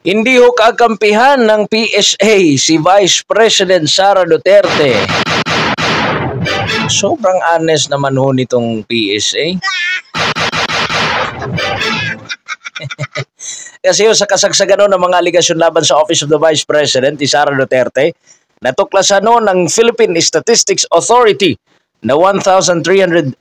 Hindi ho kakampihan ng PSA si Vice President Sara Duterte. Sobrang honest naman ho nitong PSA. Kasi sa kasagsagan ng mga aligasyon laban sa Office of the Vice President ni Sara Duterte, natuklasan ng Philippine Statistics Authority na 1,332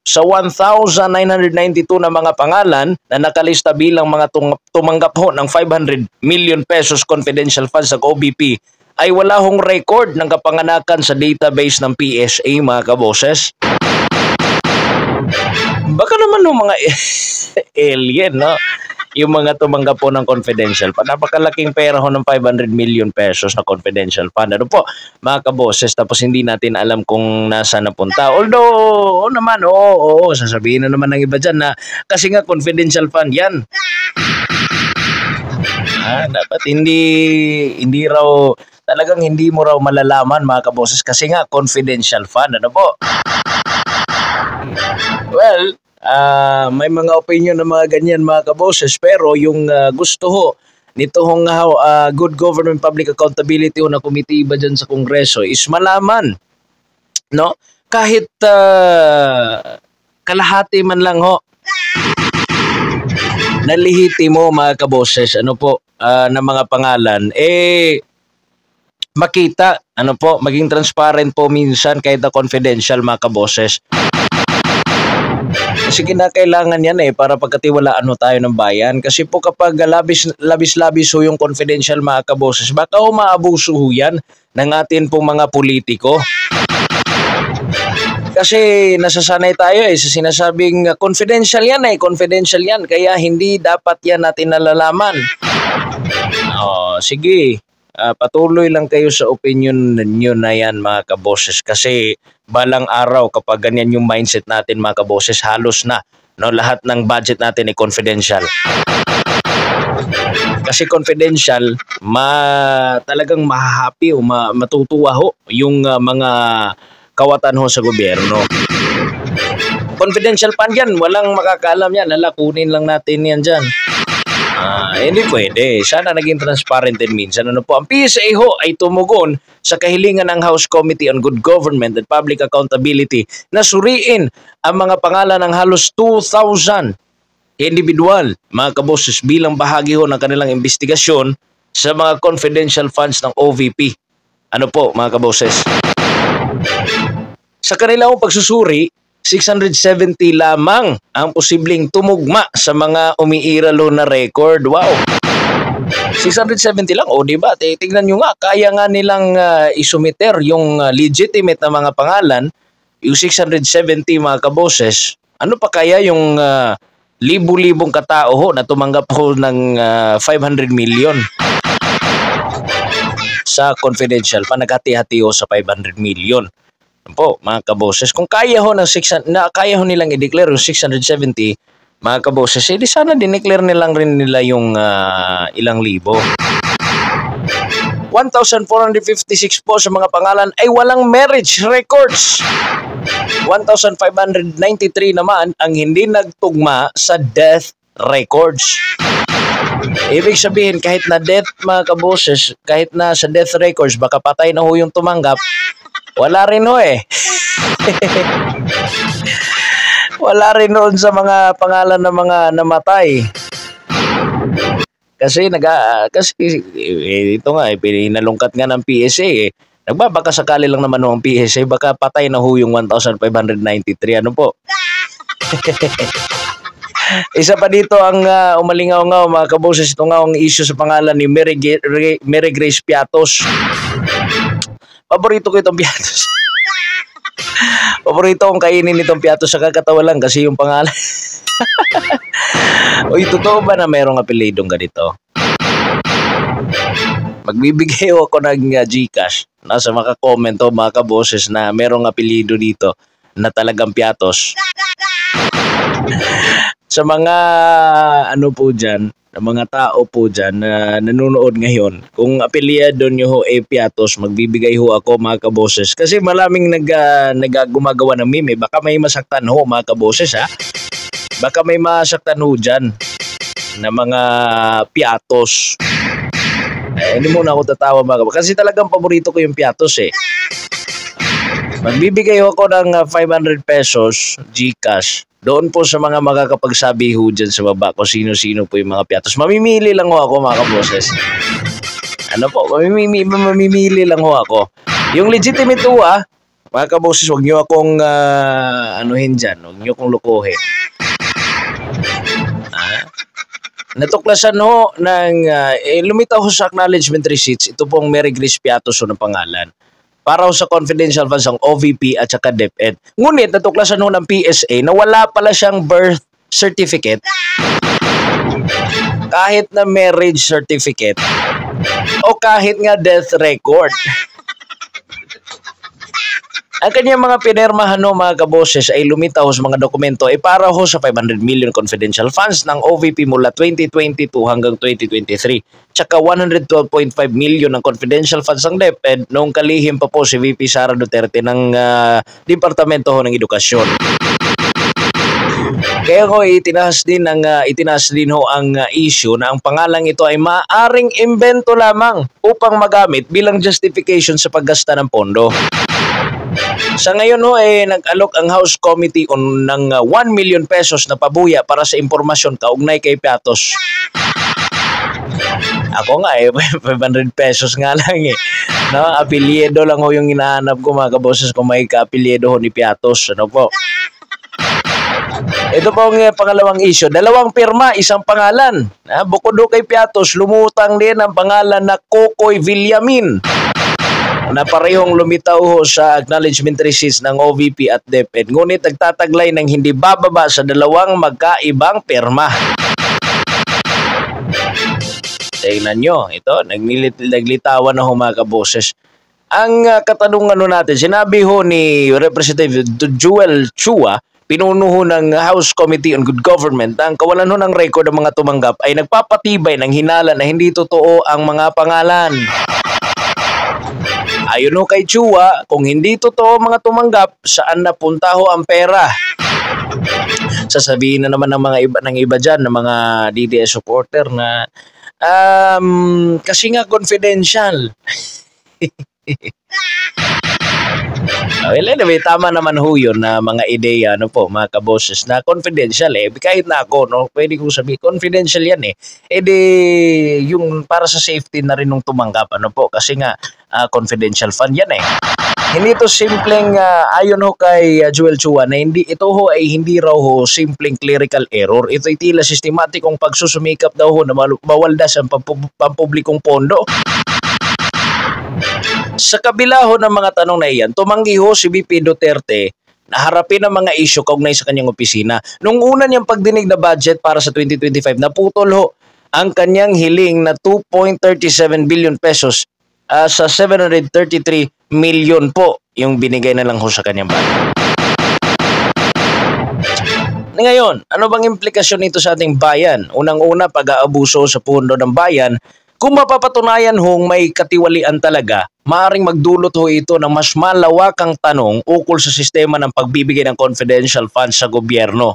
sa 1,992 na mga pangalan na nakalista bilang mga tumanggap ho ng 500 million pesos confidential funds sa OVP ay wala hong record ng kapanganakan sa database ng PSA, mga kaboses. Baka naman ng mga alien, no? Yung mga tumanggap po ng confidential fund. Napakalaking pera ho ng 500 million pesos na confidential fund. Ano po, mga kaboses, tapos hindi natin alam kung nasa napunta. Although, sasabihin na naman ng iba dyan na kasi nga confidential fund yan. Dapat hindi raw, talagang hindi mo raw malalaman, mga kaboses, kasi nga confidential fund. Ano po? Well, may mga opinion na mga ganyan, mga kaboses, pero yung gusto ho nito hong Good Government Public Accountability na committee ba dyan sa Kongreso is malaman, no? Kahit kalahati man lang ho nalihitimo, mga kaboses, ano po, na mga pangalan, makita, ano po, maging transparent po minsan kahit na confidential, mga kaboses. Kasi kinakailangan yan para pagkatiwalaan tayo ng bayan. Kasi po kapag labis-labis ho yung confidential, mga kaboses, baka umaabuso ho yan ng atin pong mga politiko. Kasi nasasanay tayo sa sinasabing confidential yan confidential yan. Kaya hindi dapat yan natin nalalaman. Sige. Patuloy lang kayo sa opinion ninyo na yan, mga kaboses, kasi balang araw kapag ganyan yung mindset natin, mga kaboses, halos na, no, lahat ng budget natin ay confidential. Kasi confidential, talagang mahahappy o matutuwa ho yung mga kawatan ho sa gobyerno. Confidential fund yan, walang makakaalam yan, kunin lang natin yan dyan. Hindi pwede. Sana naging transparent din minsan. Ano po, ang PSA ho ay tumugon sa kahilingan ng House Committee on Good Government and Public Accountability na suriin ang mga pangalan ng halos 2,000 individual, mga kaboses, bilang bahagi ho ng kanilang investigasyon sa mga confidential funds ng OVP. Ano po, mga kaboses? Sa kanilang pagsusuri, 670 lamang ang posibleng tumugma sa mga umiiralo na record. Wow! 670 lang. Diba? Tingnan nyo nga, kaya nga nilang isumiter yung legitimate na mga pangalan, yung 670, mga kaboses. Ano pa kaya yung libu-libong katao ho na tumanggap ho ng 500 million sa confidential pa, naghati-hati ho sa 500 million. Po, mga kaboses, kung kaya ho nilang i-declare yung 670, mga kaboses, di sana dineclare nilang rin nila yung ilang libo. 1,456 po sa mga pangalan ay walang marriage records. 1,593 naman ang hindi nagtugma sa death records. Ibig sabihin, kahit na death, mga kaboses, kahit na sa death records, baka patay na ho yung tumanggap, wala rin ho Wala rin noon sa mga pangalan ng mga namatay. Kasi ito nga pinalungkat nga ng PSA Nagbabaka sakali lang naman ng PSA, baka patay na ho yung 1,593. Ano po? Isa pa dito ang umalingaw-ngaw, mga kaboses, ito nga ang issue sa pangalan ni Mary Grace Piatos. Paborito ko itong Piatos. Paborito kong kainin itong Piatos sa kakatawa lang kasi yung pangalan. Uy, totoo ba na mayroong apelidong ganito? Magbibigay ako ng Gcash. Nasa maka-comment o mga kaboses na merong apelido dito na talagang Piatos. Sa mga ano po dyan, mga tao po dyan na nanonood ngayon, kung apelyado nyo ho Piatos, magbibigay ho ako, mga kaboses. Kasi maraming gumagawa ng meme. Baka may masaktan ho, mga kaboses, ha? Baka may masaktan ho dyan. na mga piatos. Hindi muna ako tatawa mga kaboses. Kasi talagang paborito ko yung piatos eh. Magbibigay ako ng 500 pesos GCash doon po sa mga makakapagsabi ho dyan sa baba kung sino-sino po yung mga piatos. Mamimili lang ho ako mga kaboses. Ano po, mamimili lang ho ako. Yung legitimate ho mga kaboses, huwag nyo akong anuhin dyan. Huwag nyo akong lukuhin. Natuklasan ho ng lumitaw ho sa acknowledgement receipts. Ito pong Mary Grace Piatos ho ng pangalan. Para ho sa confidential funds ng OVP at saka DepEd. Ngunit natuklasan ho ng PSA na wala pala siyang birth certificate kahit na marriage certificate o kahit nga death record. Ang kanyang mga pinirmahan no mga kaboses ay lumitaw sa mga dokumento ay para ho sa 500 million confidential funds ng OVP mula 2022 hanggang 2023. Tsaka 112.5 million ng confidential funds ng DepEd noong kalihim pa po si VP Sara Duterte ng Departamento ho ng Edukasyon. Kaya ho itinaas din ho ang issue na ang pangalang ito ay maaring imbento lamang upang magamit bilang justification sa paggasta ng pondo. Sa ngayon ho nag-alok ang House Committee ng 1 million pesos na pabuya para sa impormasyon kaugnay kay Piatos. Ako nga 500 pesos nga lang No, apelyido lang ho yung hinahanap ko mga kaboses kung may ka-apelyido ho ni Piatos. Ano po? Ito po ang pangalawang issue. 2 pirma, 1 pangalan. Bukod ho kay Piatos, lumutang din ang pangalan na Kokoy Villamin na parehong lumitaw ho sa acknowledgement receipts ng OVP at DepEd. Ngunit nagtataglay ng hindi bababa sa 2 magkaibang pirma. Tingnan nyo, ito, naglitawan na ho mga kaboses. Ang katanungan natin, sinabi ho ni Representative Joel Chua, pinuno ho ng House Committee on Good Government, ang kawalan ho ng record ng mga tumanggap ay nagpapatibay ng hinala na hindi totoo ang mga pangalan. Ayon ho kay Chua, kung hindi totoo mga tumanggap, saan napunta ho ang pera? Sasabihin na naman ng iba dyan, ng mga DDS supporter na kasi nga confidential. Well, anyway, tama naman ho yun na mga ideya, mga kaboses, na confidential kahit na ako, pwede kong sabihin, confidential yan yung para sa safety na rin nung tumanggap, kasi nga, confidential fund yan Hindi ito simpleng, ayon ho kay Joel Chua, na ito ho ay hindi raw ho simpleng clerical error. Ito ay tila sistematikong pagsusumikap daw ho na mawaldas ang pampublikong pondo. Sa kabila ho ng mga tanong na iyan, tumanggi ho si VP Duterte na harapin ang mga isyu kaugnay sa kanyang opisina. Nung una niyang pagdinig na budget para sa 2025, naputol ho ang kanyang hiling na 2.37 billion pesos sa 733 million po yung binigay na lang ho sa kanyang budget. Ngayon, ano bang implikasyon nito sa ating bayan? Unang-una, pag-aabuso sa pondo ng bayan. Kung mapapatunayan hong may katiwalian talaga, maaaring magdulot ho ito ng mas malawakang tanong ukol sa sistema ng pagbibigay ng confidential funds sa gobyerno.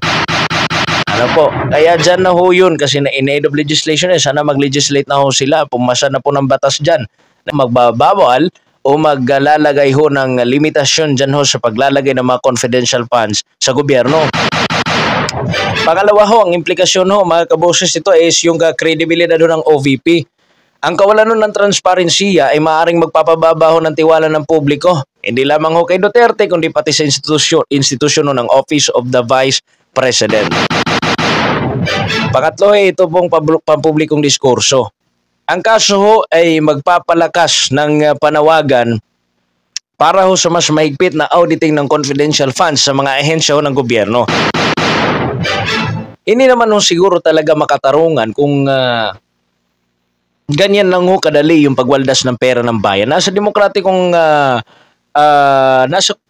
Kaya dyan na ho yun kasi na in aid of legislation sana mag-legislate na ho sila, pumasa na po ng batas dyan na magbabawal o maglalagay ho ng limitasyon dyan ho sa paglalagay ng mga confidential funds sa gobyerno. Pangalawa ho, ang implikasyon ho mga kaboses ito is yung credibility ng OVP. Ang kawalan ng transparency ay maaaring magpapababa ho ng tiwala ng publiko. Hindi lamang ho kay Duterte kundi pati sa institusyon ng Office of the Vice President. Pangatlo ito pong pampublikong diskurso. Ang kaso ho ay magpapalakas ng panawagan para ho sa mas mahigpit na auditing ng confidential funds sa mga ahensya ho ng gobyerno. Hindi naman ho siguro talaga makatarungan kung ganyan lang ho kadali yung pagwaldas ng pera ng bayan. Nasa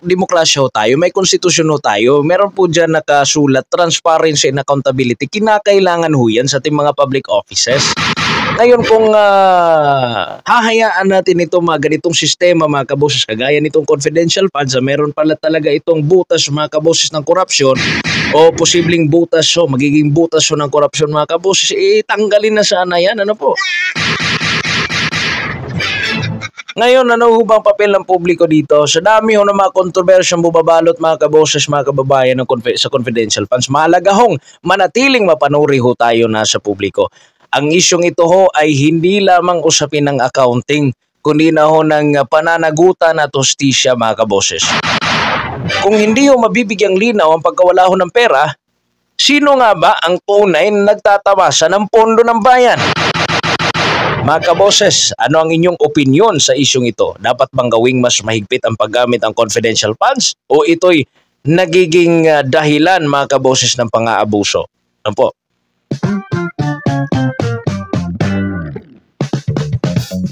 demokrasya ho tayo, may konstitusyon ho tayo, meron po dyan nakasulat, transparency and accountability. Kinakailangan ho yan sa ating mga public offices. Ngayon kung hahayaan natin ito mga ganitong sistema mga kaboses, kagaya nitong confidential funds, meron pala talaga itong butas mga kaboses ng korupsyon, o posibleng butas magiging butas ng korupsyon mga kaboses, tanggalin na sana yan. Ano po? Ngayon, ano ho bang papel ng publiko dito? Sa dami ho ng mga kontrobersyang bubabalot mga kaboses, mga kababayan sa confidential funds, mahalaga hong manatiling mapanuri ho tayo na sa publiko. Ang isyong ito ho ay hindi lamang usapin ng accounting, kundi na ho ng pananagutan at hustisya mga kaboses. Kung hindi ho mabibigyang linaw ang pagkawala ho ng pera, sino nga ba ang tunay na nagtatamasa ng pondo ng bayan? Mga kaboses, ano ang inyong opinion sa isyong ito? Dapat bang gawing mas mahigpit ang paggamit ng confidential funds? O ito'y nagiging dahilan mga kaboses ng pang-aabuso? Ano po?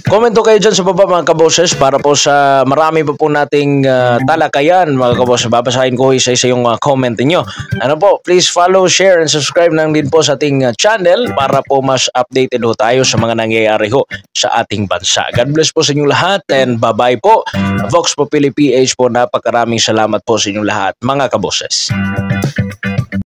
Comment kayo dyan sa baba mga kaboses para po sa marami pa po nating talakayan mga kaboses. Babasahin ko isa-isa yung comment niyo. Ano po, please follow, share, and subscribe nang din po sa ating channel para po mas updated ho tayo sa mga nangyayari ho sa ating bansa. God bless po sa inyong lahat and bye-bye po. Vox Populi PH po, napakaraming salamat po sa inyong lahat mga kaboses.